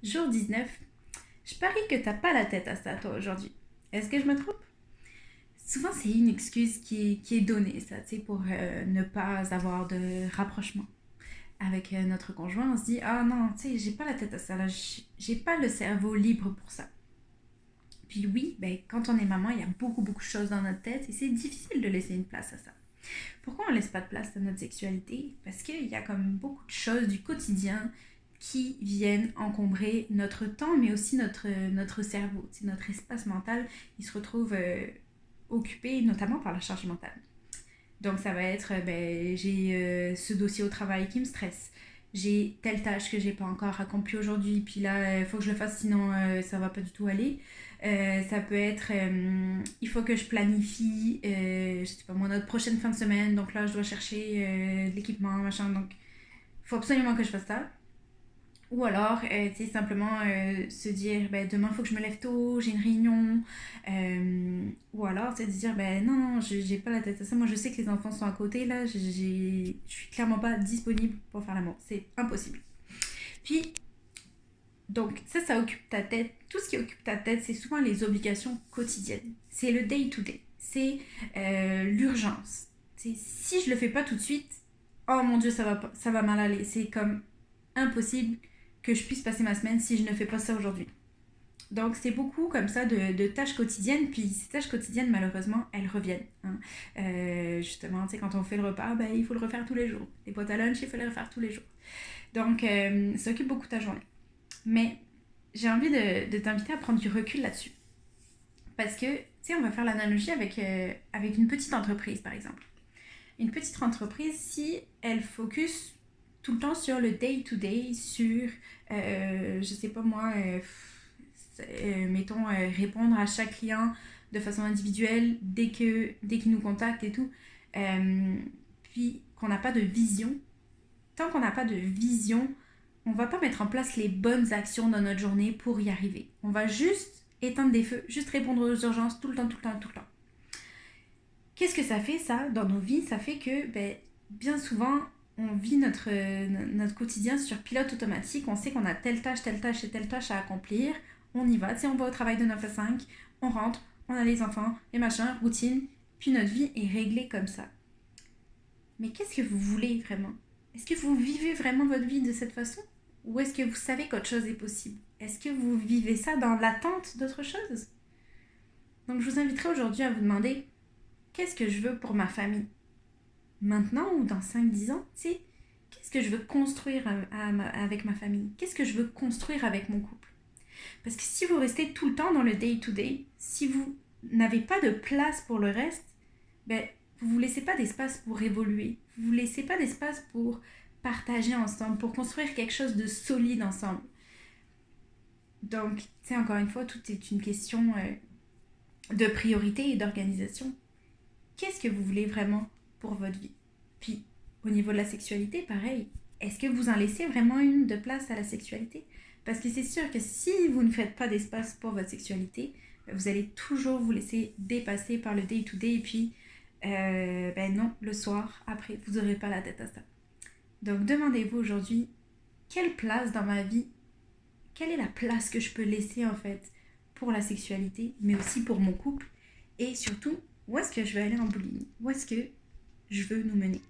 Jour 19. Je parie que t'as pas la tête à ça, toi, aujourd'hui. Est-ce que je me trompe? Souvent, c'est une excuse qui est donnée, ça, tu sais, pour ne pas avoir de rapprochement avec notre conjoint. On se dit, ah non, tu sais, j'ai pas la tête à ça, là, j'ai pas le cerveau libre pour ça. Puis oui, ben, quand on est maman, il y a beaucoup de choses dans notre tête et c'est difficile de laisser une place à ça. Pourquoi on laisse pas de place à notre sexualité? Parce qu'il y a comme beaucoup de choses du quotidien qui viennent encombrer notre temps, mais aussi notre cerveau. T'sais, notre espace mental, il se retrouve occupé notamment par la charge mentale. Donc ça va être, j'ai ce dossier au travail qui me stresse. J'ai telle tâche que j'ai pas encore accomplie aujourd'hui, puis là, il faut que je le fasse, sinon ça va pas du tout aller. Ça peut être, il faut que je planifie, je sais pas moi, notre prochaine fin de semaine, donc là, je dois chercher de l'équipement, machin, donc il faut absolument que je fasse ça. Ou alors, tu sais, simplement se dire, ben, demain, il faut que je me lève tôt, j'ai une réunion. Ou alors, c'est de dire, ben, non, j'ai pas la tête à ça. Moi, je sais que les enfants sont à côté, là, je suis clairement pas disponible pour faire l'amour. C'est impossible. Puis, donc, ça occupe ta tête. Tout ce qui occupe ta tête, c'est souvent les obligations quotidiennes. C'est le day-to-day. C'est l'urgence. C'est si je le fais pas tout de suite, oh mon Dieu, ça va mal aller. C'est comme impossible que je puisse passer ma semaine si je ne fais pas ça aujourd'hui. Donc c'est beaucoup comme ça de tâches quotidiennes, puis ces tâches quotidiennes malheureusement elles reviennent. Hein. Justement, tu sais, quand on fait le repas, ben, il faut le refaire tous les jours. Les boîtes à lunch, il faut les refaire tous les jours. Donc ça occupe beaucoup ta journée. Mais j'ai envie de t'inviter à prendre du recul là-dessus. Parce que, tu sais, on va faire l'analogie avec une petite entreprise par exemple. Une petite entreprise, si elle focus tout le temps sur le day-to-day, sur, je sais pas moi, mettons, répondre à chaque client de façon individuelle dès qu'il nous contacte et tout, euh, puis qu'on n'a pas de vision. Tant qu'on n'a pas de vision, on va pas mettre en place les bonnes actions dans notre journée pour y arriver. On va juste éteindre des feux, juste répondre aux urgences tout le temps, tout le temps, tout le temps. Qu'est-ce que ça fait, ça, dans nos vies? Ça fait que, ben, bien souvent, on vit notre quotidien sur pilote automatique. On sait qu'on a telle tâche et telle tâche à accomplir. On y va. Tu sais, on va au travail de 9 à 5. On rentre, on a les enfants, les machins, routine. Puis notre vie est réglée comme ça. Mais qu'est-ce que vous voulez vraiment? Est-ce que vous vivez vraiment votre vie de cette façon? Ou est-ce que vous savez qu'autre chose est possible? Est-ce que vous vivez ça dans l'attente d'autre chose? Donc je vous inviterai aujourd'hui à vous demander qu'est-ce que je veux pour ma famille? Maintenant ou dans 5 10 ans, tu sais, qu'est-ce que je veux construire avec ma famille? Qu'est-ce que je veux construire avec mon couple? Parce que si vous restez tout le temps dans le day-to-day, si vous n'avez pas de place pour le reste, ben, vous ne vous laissez pas d'espace pour évoluer. Vous ne vous laissez pas d'espace pour partager ensemble, pour construire quelque chose de solide ensemble. Donc, tu sais, encore une fois, tout est une question de priorité et d'organisation. Qu'est-ce que vous voulez vraiment pour votre vie? Puis, au niveau de la sexualité, pareil. Est-ce que vous en laissez vraiment une de place à la sexualité? Parce que c'est sûr que si vous ne faites pas d'espace pour votre sexualité, vous allez toujours vous laisser dépasser par le day-to-day et puis, ben non, le soir, après, vous n'aurez pas la tête à ça. Donc, demandez-vous aujourd'hui, quelle place dans ma vie, quelle est la place que je peux laisser en fait pour la sexualité, mais aussi pour mon couple, et surtout, où est-ce que je veux aller en bowling? Où est-ce que je veux nous mener?